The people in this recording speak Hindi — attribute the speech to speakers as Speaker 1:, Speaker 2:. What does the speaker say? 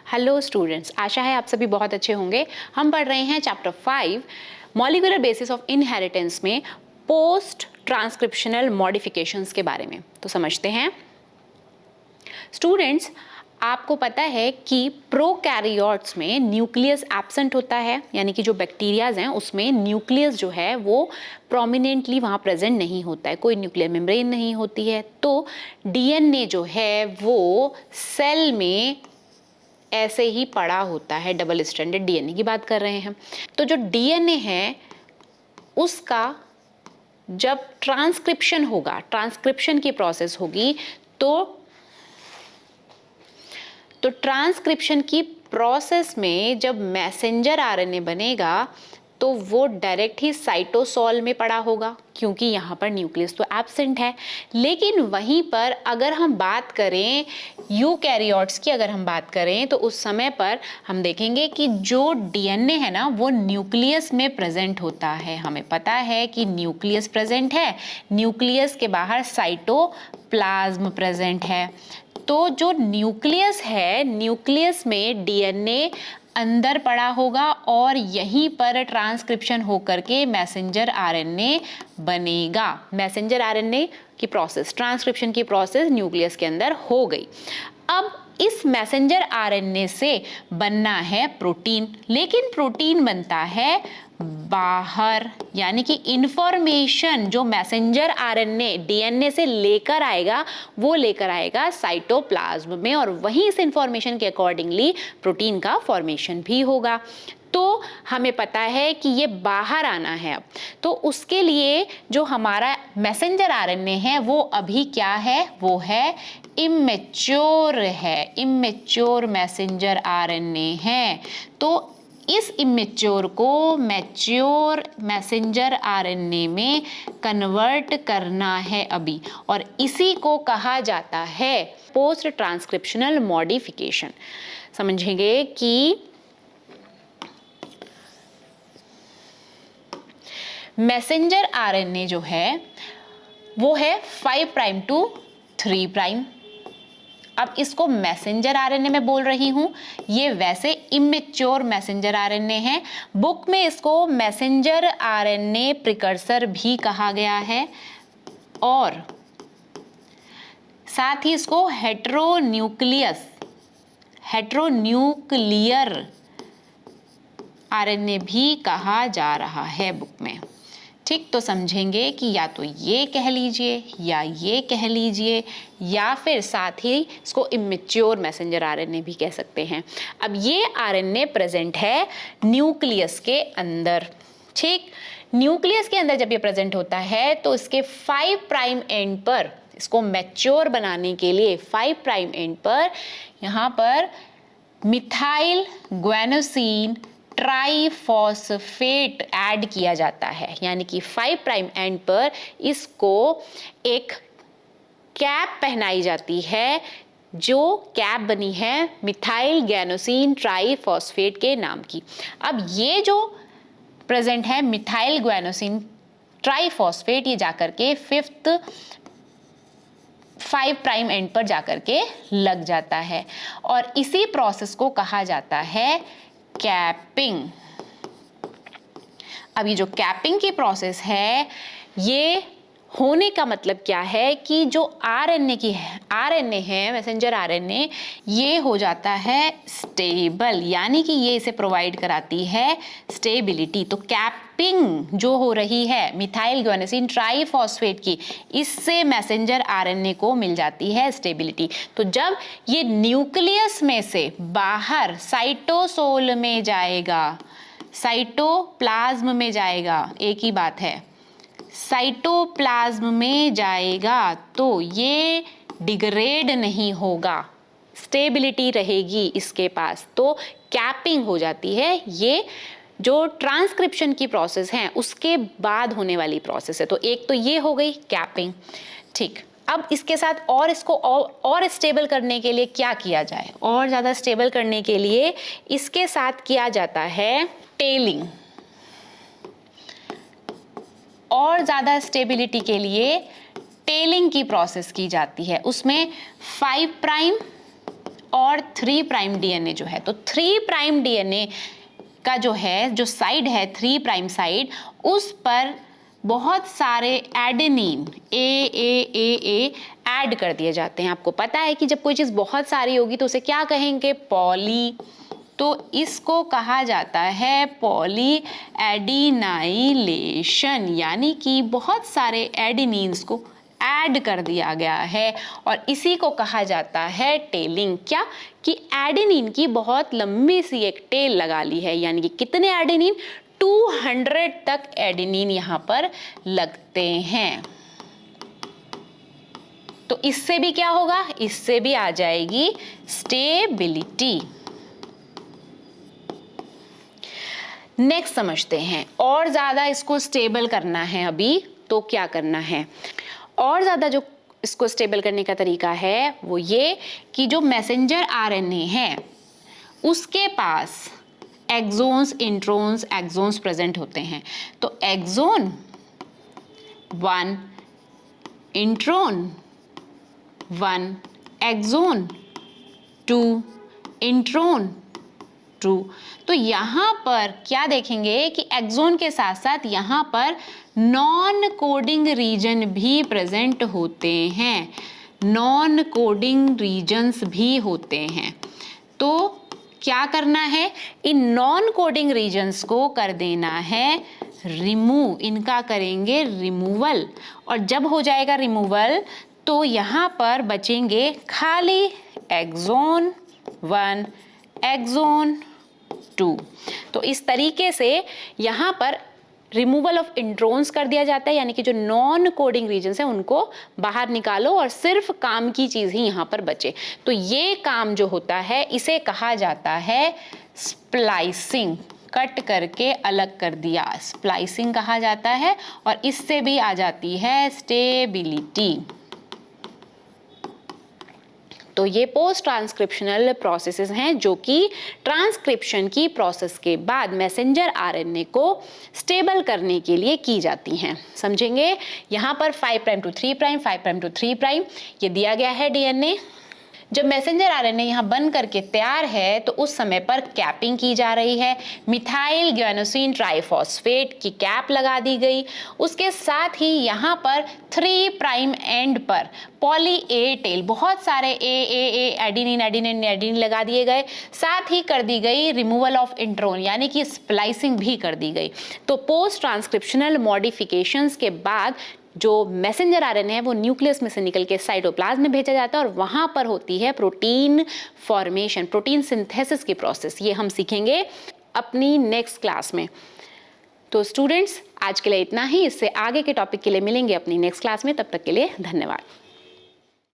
Speaker 1: हेलो स्टूडेंट्स, आशा है आप सभी बहुत अच्छे होंगे। हम पढ़ रहे हैं chapter 5 molecular basis of inheritance में पोस्ट ट्रांसक्रिप्शनल मॉडिफिकेशंस के बारे में। तो समझते हैं स्टूडेंट्स, आपको पता है कि प्रोकैरियोट्स में न्यूक्लियस एब्सेंट होता है, यानी कि जो बैक्टीरियाज हैं उसमें न्यूक्लियस जो है वो प्रोमिनेंटली वहाँ प्रेजेंट नहीं होता है, कोई न्यूक्लियर मेम्ब्रेन नहीं होती है। तो डीएनए जो है वो सेल में ऐसे ही पड़ा होता है, डबल स्ट्रैंडेड डीएनए की बात कर रहे हैं। तो जो डीएनए है उसका जब ट्रांसक्रिप्शन होगा, ट्रांसक्रिप्शन की प्रोसेस होगी, तो ट्रांसक्रिप्शन की प्रोसेस में जब मैसेंजर आरएनए बनेगा तो वो डायरेक्ट ही साइटोसोल में पड़ा होगा, क्योंकि यहाँ पर न्यूक्लियस तो एब्सेंट है। लेकिन वहीं पर अगर हम बात करें यूकैरियोट्स की, अगर हम बात करें तो उस समय पर हम देखेंगे कि जो डीएनए है ना वो न्यूक्लियस में प्रेजेंट होता है। हमें पता है कि न्यूक्लियस प्रेजेंट है, न्यूक्लियस के बाहर साइटोप्लाज्म प्रेजेंट है। तो जो न्यूक्लियस है, न्यूक्लियस में डीएनए अंदर पड़ा होगा और यहीं पर ट्रांसक्रिप्शन होकर के मैसेंजर आरएनए बनेगा। मैसेंजर आरएनए की प्रोसेस, ट्रांसक्रिप्शन की प्रोसेस न्यूक्लियस के अंदर हो गई। अब इस मैसेंजर आरएनए से बनना है प्रोटीन, लेकिन प्रोटीन बनता है बाहर, यानी कि इंफॉर्मेशन जो मैसेंजर आरएनए डीएनए से लेकर आएगा वो लेकर आएगा साइटोप्लाज्म में, और वहीं इस इंफॉर्मेशन के अकॉर्डिंगली प्रोटीन का फॉर्मेशन भी होगा। तो हमें पता है कि ये बाहर आना है। अब तो उसके लिए जो हमारा मैसेंजर आरएनए है वो अभी क्या है, वो है इमेच्योर है, इमेच्योर मैसेंजर आरएनए है। तो इस इमेच्योर को मैच्योर मैसेंजर आरएनए में कन्वर्ट करना है अभी, और इसी को कहा जाता है पोस्ट ट्रांसक्रिप्शनल मॉडिफिकेशन। समझेंगे कि मैसेंजर आरएनए जो है वो है 5 प्राइम टू 3 प्राइम। अब इसको मैसेंजर आरएनए में बोल रही हूं, ये वैसे इमेच्योर मैसेंजर आरएनए है। बुक में इसको मैसेंजर आरएनए प्रिकर्सर भी कहा गया है, और साथ ही इसको हेट्रोन्यूक्लियर आरएनए भी कहा जा रहा है बुक में। ठीक, तो समझेंगे कि या तो ये कह लीजिए या ये कह लीजिए, या फिर साथ ही इसको इमेच्योर मैसेंजर आरएनए भी कह सकते हैं। अब ये आरएनए प्रेजेंट है न्यूक्लियस के अंदर। ठीक, न्यूक्लियस के अंदर जब ये प्रेजेंट होता है तो इसके 5 प्राइम एंड पर, इसको मैच्योर बनाने के लिए 5 प्राइम एंड पर यहाँ पर मिथाइल ग्वेनोसिन ट्राइफॉस्फेट ऐड किया जाता है, यानी कि 5 प्राइम एंड पर इसको एक कैप पहनाई जाती है, जो कैप बनी है मिथाइल ग्वेनोसिन ट्राइफॉस्फेट के नाम की। अब ये जो प्रेजेंट है मिथाइल ग्वेनोसिन ट्राइफॉस्फेट, ये जाकर के 5 प्राइम एंड पर जाकर के लग जाता है, और इसी प्रोसेस को कहा जाता है कैपिंग। अब ये जो कैपिंग की प्रोसेस है, ये होने का मतलब क्या है कि जो आरएनए है मैसेंजर आरएनए, ये हो जाता है स्टेबल, यानी कि ये इसे प्रोवाइड कराती है स्टेबिलिटी। तो कैपिंग जो हो रही है मिथाइल ग्वेनोसिन ट्राइफॉस्फेट की, इससे मैसेंजर आरएनए को मिल जाती है स्टेबिलिटी। तो जब ये न्यूक्लियस में से बाहर साइटोसोल में जाएगा, साइटोप्लाज्म में जाएगा, एक ही बात है, साइटोप्लाज्म में जाएगा तो ये डिग्रेड नहीं होगा, स्टेबिलिटी रहेगी इसके पास। तो कैपिंग हो जाती है। ये जो ट्रांसक्रिप्शन की प्रोसेस है उसके बाद होने वाली प्रोसेस है। तो एक तो ये हो गई कैपिंग। ठीक, अब इसके साथ और इसको और स्टेबल करने के लिए क्या किया जाए, और ज़्यादा स्टेबल करने के लिए इसके साथ किया जाता है टेलिंग। और ज़्यादा स्टेबिलिटी के लिए टेलिंग की प्रोसेस की जाती है। उसमें 5 प्राइम और 3 प्राइम डीएनए जो है, तो 3 प्राइम डीएनए का जो है, जो साइड है 3 प्राइम साइड, उस पर बहुत सारे एडेनिन ए ऐड कर दिए जाते हैं। आपको पता है कि जब कोई चीज़ बहुत सारी होगी तो उसे क्या कहेंगे, पॉली। तो इसको कहा जाता है पॉली एडिनाइलेशन, यानी कि बहुत सारे एडेनिन्स को ऐड कर दिया गया है और इसी को कहा जाता है टेलिंग। क्या कि एडेनिन की बहुत लंबी सी एक टेल लगा ली है, यानी कि कितने एडेनिन, 200 तक एडेनिन यहां पर लगते हैं। तो इससे भी क्या होगा, इससे भी आ जाएगी स्टेबिलिटी। नेक्स्ट समझते हैं, और ज्यादा इसको स्टेबल करना है अभी तो क्या करना है। और ज्यादा जो इसको स्टेबल करने का तरीका है वो ये कि जो मैसेंजर आरएनए है उसके पास एक्सोन्स, इंट्रोन्स, एक्सोन्स प्रेजेंट होते हैं। तो एक्सोन 1, इंट्रोन 1, एक्सोन 2, इंट्रोन 2। तो यहाँ पर क्या देखेंगे कि एक्सोन के साथ साथ यहाँ पर नॉन कोडिंग रीजन भी प्रेजेंट होते हैं, नॉन कोडिंग रीजन्स भी होते हैं। तो क्या करना है, इन नॉन कोडिंग रीजन्स को कर देना है रिमूव, इनका करेंगे रिमूवल। और जब हो जाएगा रिमूवल तो यहाँ पर बचेंगे खाली एक्सोन 1, एक्सोन 2। तो इस तरीके से यहाँ पर रिमूवल ऑफ इंट्रोन्स कर दिया जाता है, यानी कि जो नॉन कोडिंग रीजन्स हैं उनको बाहर निकालो और सिर्फ काम की चीज ही यहाँ पर बचे। तो ये काम जो होता है इसे कहा जाता है स्प्लाइसिंग, कट करके अलग कर दिया, स्प्लाइसिंग कहा जाता है। और इससे भी आ जाती है स्टेबिलिटी। तो ये पोस्ट ट्रांसक्रिप्शनल प्रोसेसेस हैं जो कि ट्रांसक्रिप्शन की प्रोसेस के बाद मैसेंजर आरएनए को स्टेबल करने के लिए की जाती हैं। समझेंगे, यहाँ पर 5 prime to 3 prime, 5 prime to 3 prime ये दिया गया है डीएनए। जब मैसेंजर आरएनए यहाँ बन करके तैयार है तो उस समय पर कैपिंग की जा रही है, मिथाइल ग्वानोसिन ट्राइफॉस्फेट की कैप लगा दी गई। उसके साथ ही यहाँ पर 3 प्राइम एंड पर पॉली ए टेल, बहुत सारे ए एडिनिन लगा दिए गए। साथ ही कर दी गई रिमूवल ऑफ इंट्रोन, यानी कि स्प्लाइसिंग भी कर दी गई। तो पोस्ट ट्रांसक्रिप्शनल मॉडिफिकेशंस के बाद जो मैसेंजर आरएनए है वो न्यूक्लियस में से निकल के साइटोप्लाज्म में भेजा जाता है और वहां पर होती है प्रोटीन फॉर्मेशन, प्रोटीन सिंथेसिस की प्रोसेस। ये हम सीखेंगे अपनी नेक्स्ट क्लास में। तो स्टूडेंट्स आज के लिए इतना ही, इससे आगे के टॉपिक के लिए मिलेंगे अपनी नेक्स्ट क्लास में। तब तक के लिए धन्यवाद।